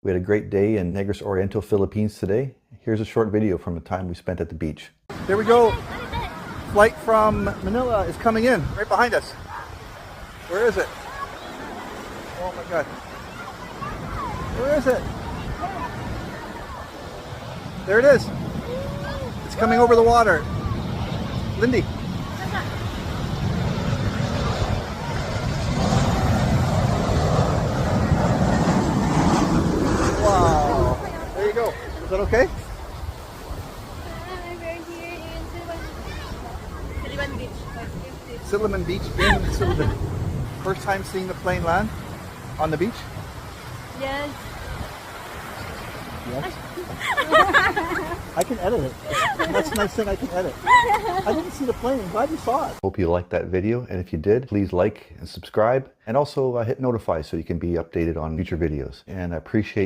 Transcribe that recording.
We had a great day in Negros Oriental, Philippines today. Here's a short video from the time we spent at the beach. There we go. Flight from Manila is coming in, right behind us. Where is it? Oh my God. Where is it? There it is. It's coming over the water. Lindy. Wow. There you go. Is that okay? Siliman Beach in Siliman. First time seeing the plane land on the beach? Yes. Yes. I can edit it. That's a nice thing, I can edit. I didn't see the plane. I'm glad you saw it. Hope you liked that video, and if you did, please like and subscribe, and also hit notify so you can be updated on future videos. And I appreciate your